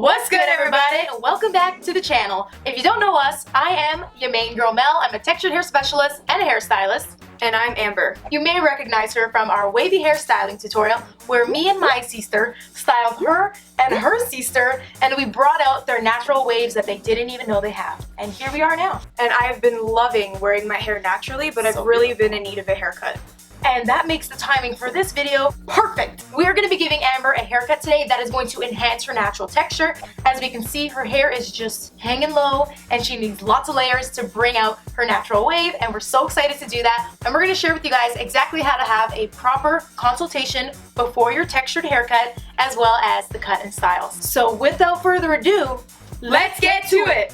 What's good, everybody? Welcome back to the channel. If you don't know us, I am your main girl Mel. I'm a textured hair specialist and a hairstylist. And I'm Amber. You may recognize her from our wavy hair styling tutorial where me and my sister styled her and her sister, and we brought out their natural waves that they didn't even know they have. And here we are now. And I've been loving wearing my hair naturally, but I've really been in need of a haircut. And that makes the timing for this video perfect. We are going to be giving Amber a haircut today that is going to enhance her natural texture. As we can see, her hair is just hanging low and she needs lots of layers to bring out her natural wave, and we're so excited to do that. And we're going to share with you guys exactly how to have a proper consultation before your textured haircut, as well as the cut and styles. So without further ado, let's get to it.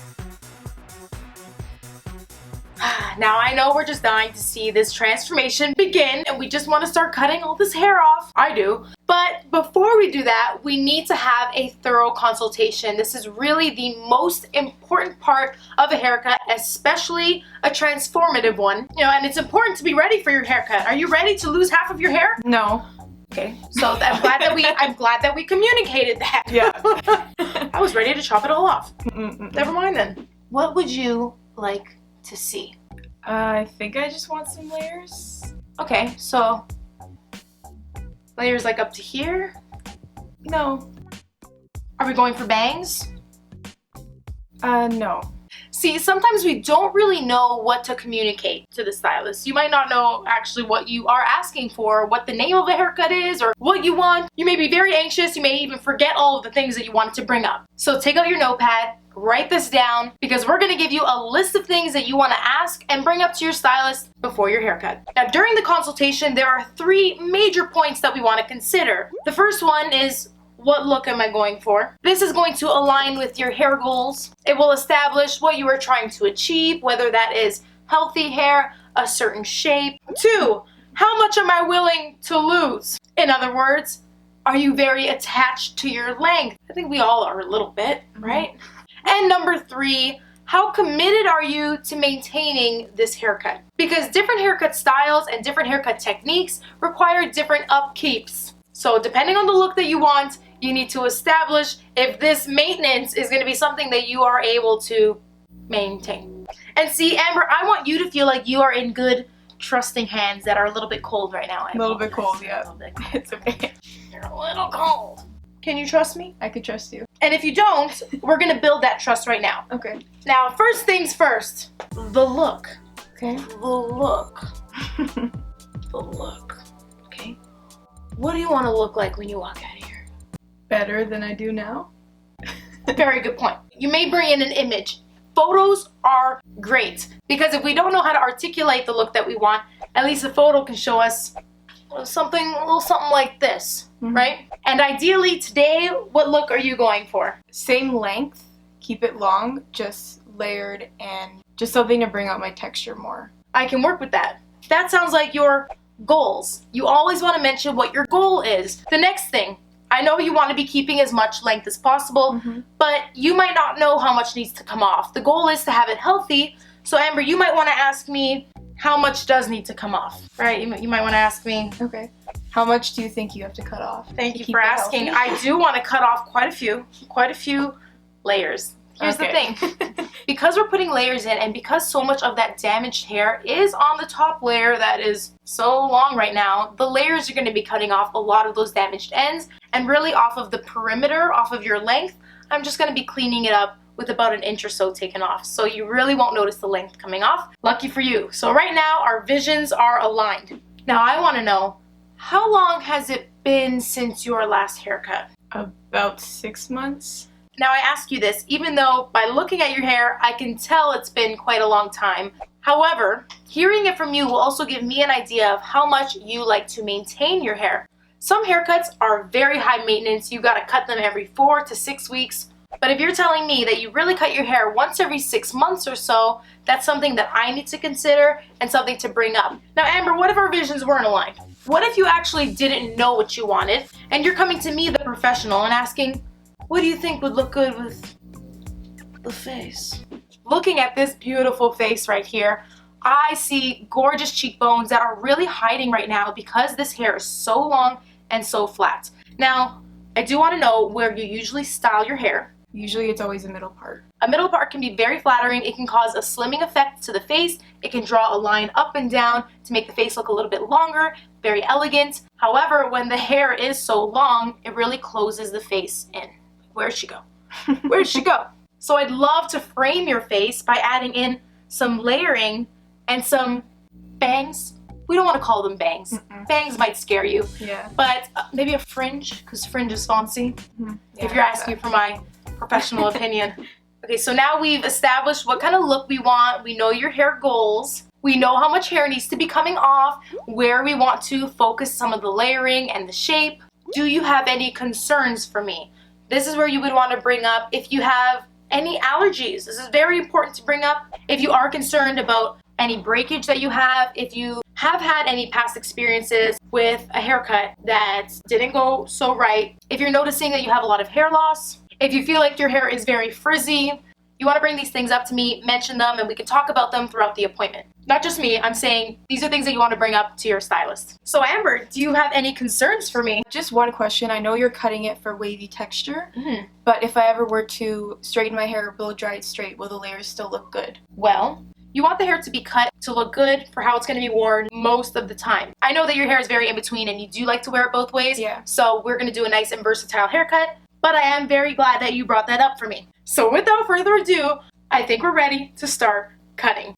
Now I know we're just dying to see this transformation begin, and we just want to start cutting all this hair off. I do. But before we do that, we need to have a thorough consultation. This is really the most important part of a haircut, especially a transformative one. You know, and it's important to be ready for your haircut. Are you ready to lose half of your hair? No. Okay, so I'm glad that we communicated that. Yeah. I was ready to chop it all off. Never mind then. What would you like to see? I think I just want some layers. Okay, so layers like up to here? No. Are we going for bangs? No. See, sometimes we don't really know what to communicate to the stylist. You might not know actually what you are asking for, what the name of the haircut is, or what you want. You may be very anxious. You may even forget all of the things that you wanted to bring up. So take out your notepad, write this down, because we're going to give you a list of things that you want to ask and bring up to your stylist before your haircut. Now, during the consultation, there are 3 major points that we want to consider. The first one is, what look am I going for? This is going to align with your hair goals. It will establish what you are trying to achieve, whether that is healthy hair, a certain shape. 2, how much am I willing to lose? In other words, are you very attached to your length? I think we all are a little bit, right? And number 3, how committed are you to maintaining this haircut? Because different haircut styles and different haircut techniques require different upkeeps. So depending on the look that you want, you need to establish if this maintenance is going to be something that you are able to maintain. And see, Amber, I want you to feel like you are in good, trusting hands that are a little bit cold right now. A little bit cold, yeah. It's okay. You're a little cold. Can you trust me? I could trust you. And if you don't, we're going to build that trust right now. Okay. Now, first things first, the look. Okay. The look. The look. Okay. What do you want to look like when you walk out of here? Better than I do now? Very good point. You may bring in an image. Photos are great because if we don't know how to articulate the look that we want, at least a photo can show us something, a little something like this, right? And ideally today, what look are you going for? Same length, keep it long, just layered, and just something to bring out my texture more. I can work with that. That sounds like your goals. You always want to mention what your goal is. The next thing, I know you want to be keeping as much length as possible, but you might not know how much needs to come off. The goal is to have it healthy. So Amber, you might want to ask me how much does need to come off, right? You might want to ask me. Okay. How much do you think you have to cut off? Thank you for asking. I do want to cut off quite a few layers. Here's the thing. Because we're putting layers in, and because so much of that damaged hair is on the top layer that is so long right now, the layers are going to be cutting off a lot of those damaged ends, and really off of the perimeter, off of your length, I'm just going to be cleaning it up with about an inch or so taken off. So you really won't notice the length coming off. Lucky for you. So right now our visions are aligned. Now I want to know, how long has it been since your last haircut? About 6 months. Now I ask you this, even though by looking at your hair, I can tell it's been quite a long time. However, hearing it from you will also give me an idea of how much you like to maintain your hair. Some haircuts are very high maintenance. You gotta cut them every 4 to 6 weeks. But if you're telling me that you really cut your hair once every 6 months or so, that's something that I need to consider and something to bring up. Now Amber, what if our visions weren't aligned? What if you actually didn't know what you wanted and you're coming to me, the professional, and asking, what do you think would look good with the face? Looking at this beautiful face right here, I see gorgeous cheekbones that are really hiding right now because this hair is so long and so flat. Now, I do want to know where you usually style your hair. Usually it's always the middle part. A middle part can be very flattering. It can cause a slimming effect to the face. It can draw a line up and down to make the face look a little bit longer, very elegant. However, when the hair is so long, it really closes the face in. Where'd she go? Where'd she go? So I'd love to frame your face by adding in some layering and some bangs. We don't want to call them bangs. Bangs might scare you. Yeah. But maybe a fringe, because fringe is fancy. Yeah, if you're asking for my professional opinion. Okay, so now we've established what kind of look we want. We know your hair goals. We know how much hair needs to be coming off, where we want to focus some of the layering and the shape. Do you have any concerns for me? This is where you would want to bring up if you have any allergies. This is very important to bring up. If you are concerned about any breakage that you have, if you have had any past experiences with a haircut that didn't go so right, if you're noticing that you have a lot of hair loss, if you feel like your hair is very frizzy, you want to bring these things up to me, mention them, and we can talk about them throughout the appointment. Not just me, I'm saying these are things that you want to bring up to your stylist. So Amber, do you have any concerns for me? Just one question. I know you're cutting it for wavy texture, but if I ever were to straighten my hair or blow dry it straight, will the layers still look good? Well, you want the hair to be cut to look good for how it's going to be worn most of the time. I know that your hair is very in between and you do like to wear it both ways, so we're going to do a nice and versatile haircut, but I am very glad that you brought that up for me. So without further ado, I think we're ready to start cutting.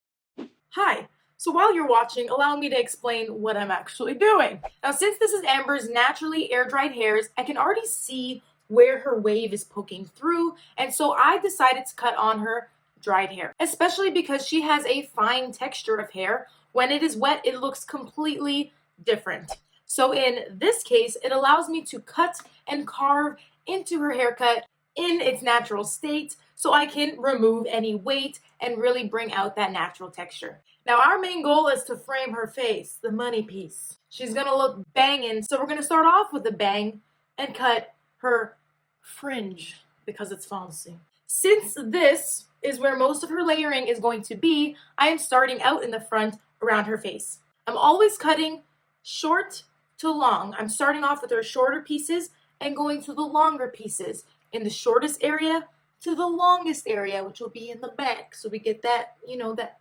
Hi. So while you're watching, allow me to explain what I'm actually doing. Now, since this is Amber's naturally air-dried hairs, I can already see where her wave is poking through, and so I decided to cut on her dried hair, especially because she has a fine texture of hair. When it is wet, it looks completely different. So in this case, it allows me to cut and carve into her haircut in its natural state so I can remove any weight and really bring out that natural texture. Now, our main goal is to frame her face, the money piece. She's gonna look banging, so we're gonna start off with a bang and cut her fringe because it's fancy. Since this is where most of her layering is going to be, I am starting out in the front around her face. I'm always cutting short to long. I'm starting off with her shorter pieces and going to the longer pieces in the shortest area to the longest area, which will be in the back. So we get that, that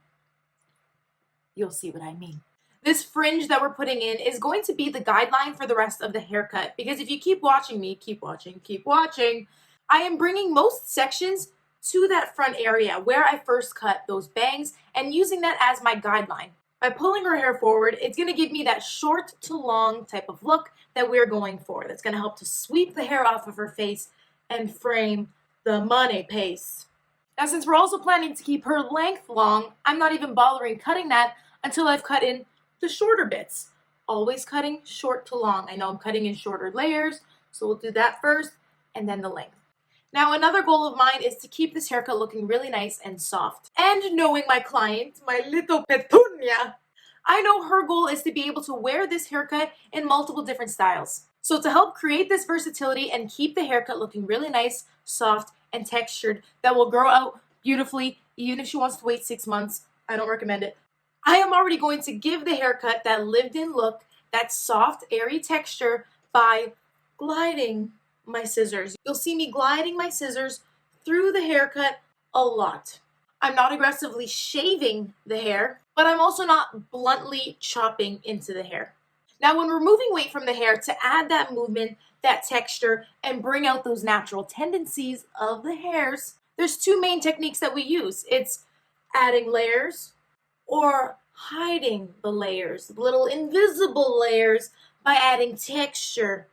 you'll see what I mean. This fringe that we're putting in is going to be the guideline for the rest of the haircut, because if you keep watching me, keep watching, I am bringing most sections to that front area where I first cut those bangs and using that as my guideline. By pulling her hair forward, it's going to give me that short to long type of look that we're going for. That's going to help to sweep the hair off of her face and frame the money piece. Now, since we're also planning to keep her length long, I'm not even bothering cutting that until I've cut in the shorter bits. Always cutting short to long. I know I'm cutting in shorter layers, so we'll do that first and then the length. Now, another goal of mine is to keep this haircut looking really nice and soft. And knowing my client, my little Petunia, I know her goal is to be able to wear this haircut in multiple different styles. So to help create this versatility and keep the haircut looking really nice, soft, and textured that will grow out beautifully, even if she wants to wait 6 months, I don't recommend it. I am already going to give the haircut that lived-in look, that soft, airy texture by gliding my scissors. You'll see me gliding my scissors through the haircut a lot. I'm not aggressively shaving the hair, but I'm also not bluntly chopping into the hair. Now, when removing weight from the hair to add that movement, that texture, and bring out those natural tendencies of the hairs, there's two main techniques that we use. It's adding layers or hiding the layers, little invisible layers, by adding texture.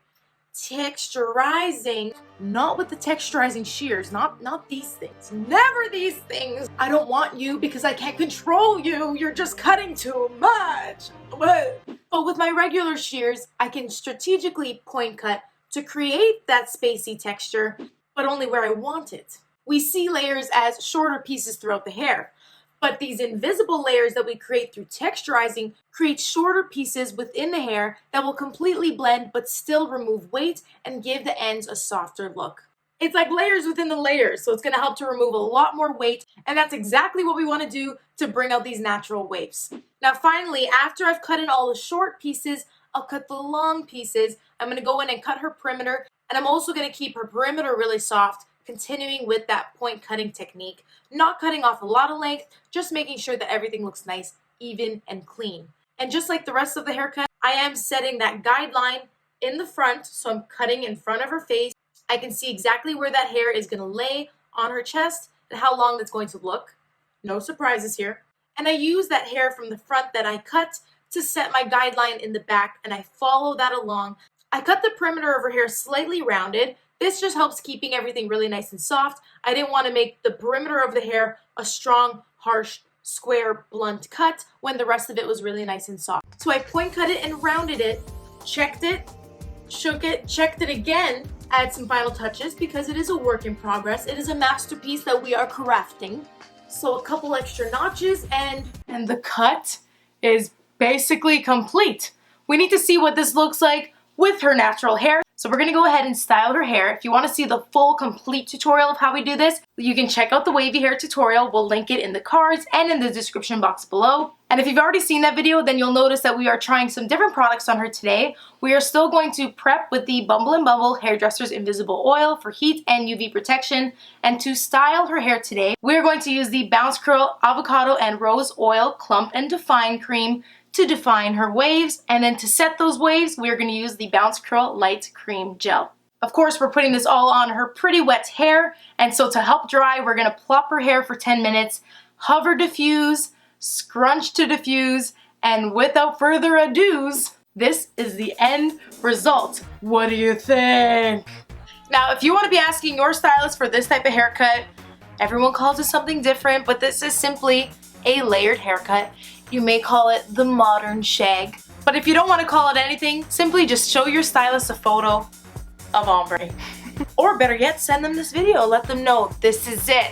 Texturizing, not with the texturizing shears, not these things, never these things. I don't want you because I can't control you, you're just cutting too much. But with my regular shears, I can strategically point cut to create that spacey texture, but only where I want it. We see layers as shorter pieces throughout the hair, but these invisible layers that we create through texturizing create shorter pieces within the hair that will completely blend but still remove weight and give the ends a softer look. It's like layers within the layers, so it's going to help to remove a lot more weight, and that's exactly what we want to do to bring out these natural waves. Now finally, after I've cut in all the short pieces, I'll cut the long pieces. I'm going to go in and cut her perimeter, and I'm also going to keep her perimeter really soft continuing with that point cutting technique, not cutting off a lot of length, just making sure that everything looks nice, even, and clean. And just like the rest of the haircut, I am setting that guideline in the front, so I'm cutting in front of her face. I can see exactly where that hair is going to lay on her chest and how long it's going to look. No surprises here. And I use that hair from the front that I cut to set my guideline in the back, and I follow that along. I cut the perimeter of her hair slightly rounded. This just helps keeping everything really nice and soft. I didn't want to make the perimeter of the hair a strong, harsh, square, blunt cut when the rest of it was really nice and soft. So I point cut it and rounded it, checked it, shook it, checked it again, add some final touches because it is a work in progress. It is a masterpiece that we are crafting. So a couple extra notches and the cut is basically complete. We need to see what this looks like with her natural hair. So we're gonna go ahead and style her hair. If you wanna see the full complete tutorial of how we do this, you can check out the wavy hair tutorial. We'll link it in the cards and in the description box below. And if you've already seen that video, then you'll notice that we are trying some different products on her today. We are still going to prep with the Bumble & Bumble Hairdresser's Invisible Oil for heat and UV protection. And to style her hair today, we're going to use the Bounce Curl Avocado and Rose Oil Clump and Define Cream to define her waves, and then to set those waves, we're going to use the Bounce Curl Light Cream Gel. Of course, we're putting this all on her pretty wet hair, and so to help dry, we're going to plop her hair for 10 minutes, hover diffuse, scrunch to diffuse, and without further ado, this is the end result. What do you think? Now, if you want to be asking your stylist for this type of haircut, everyone calls it something different, but this is simply a layered haircut. You may call it the modern shag. But if you don't want to call it anything, simply just show your stylist a photo of ombre. Or better yet, send them this video. Let them know this is it.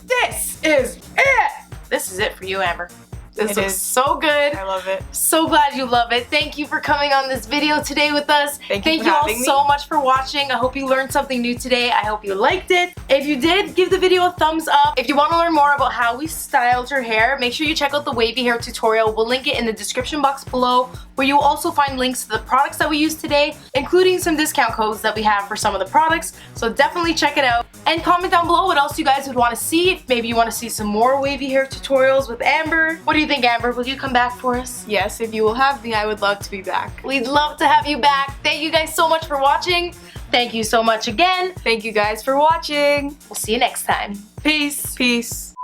This is it. This is it for you, Amber. This looks so good. I love it. So glad you love it. Thank you for coming on this video today with us. Thank you all so much for watching. I hope you learned something new today. I hope you liked it. If you did, give the video a thumbs up. If you want to learn more about how we styled her hair, make sure you check out the wavy hair tutorial. We'll link it in the description box below, where you'll also find links to the products that we used today, including some discount codes that we have for some of the products. So definitely check it out. And comment down below what else you guys would want to see. If maybe you want to see some more wavy hair tutorials with Amber. What do you think, Amber? Will you come back for us? Yes, if you will have me, I would love to be back. We'd love to have you back. Thank you guys so much for watching. Thank you so much again. Thank you guys for watching. We'll see you next time. Peace. Peace.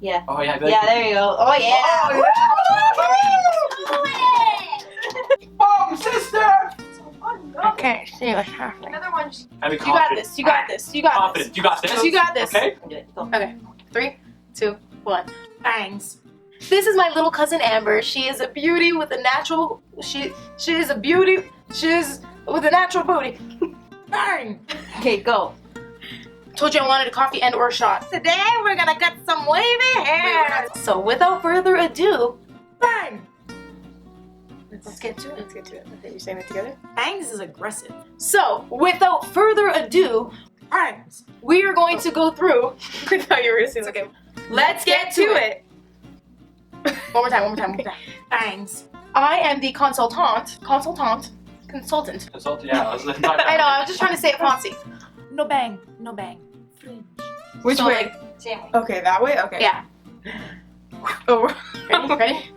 Yeah. Oh yeah. Yeah, there you go. Oh yeah. Boom, sister! Okay, see what's happening. Another one. You You got this. You got this. You got this. Confident. You got this. You got this. Okay. Do it. Go. Okay. 3, 2, 1. Bangs. This is my little cousin Amber. She is a beauty with a natural. She is a beauty. She is with a natural booty. Bang. Okay, go. Told you I wanted a coffee and or a shot. Today we're gonna cut some wavy hair. So without further ado, bang. Let's get to it. Let's get to it. Okay, you're saying it together? Bangs is aggressive. So without further ado, bangs. We are going to go through. I thought you were gonna say okay. Let's get to it. One more time. Bangs. I am the consultant. Yeah, I was listening. I know, I was just trying to say it fancy. No bang, no bang. Fringe. Which So, way? like, same way. Okay, that way? Okay. Yeah. Oh. Ready?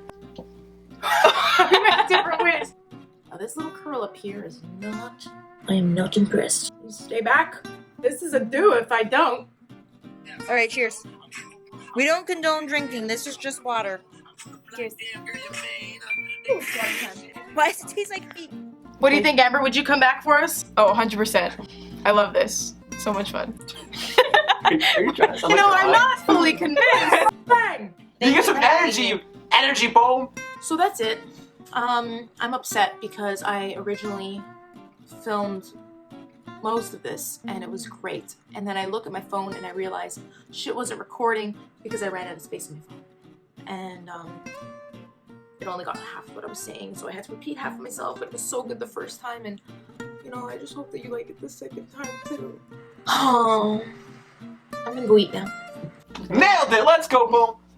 Different ways. Now this little curl up here is not. I am not impressed. You stay back. This is a do if I don't. Alright, cheers. We don't condone drinking, this is just water. Cheers. Why does it taste like feet? What do you think, Amber? Would you come back for us? Oh, 100%. I love this. So much fun. Are you trying to sound You know, like I'm a not fully convinced. Bang! You get some energy! Energy, boom! So that's it. I'm upset because I originally filmed most of this and it was great. And then I look at my phone and I realize shit wasn't recording because I ran out of space on my phone. And it only got half of what I was saying, so I had to repeat half of myself, but it was so good the first time, and you know, I just hope that you like it the second time too. Oh, I'm gonna go eat now. Nailed it! Let's go, boom!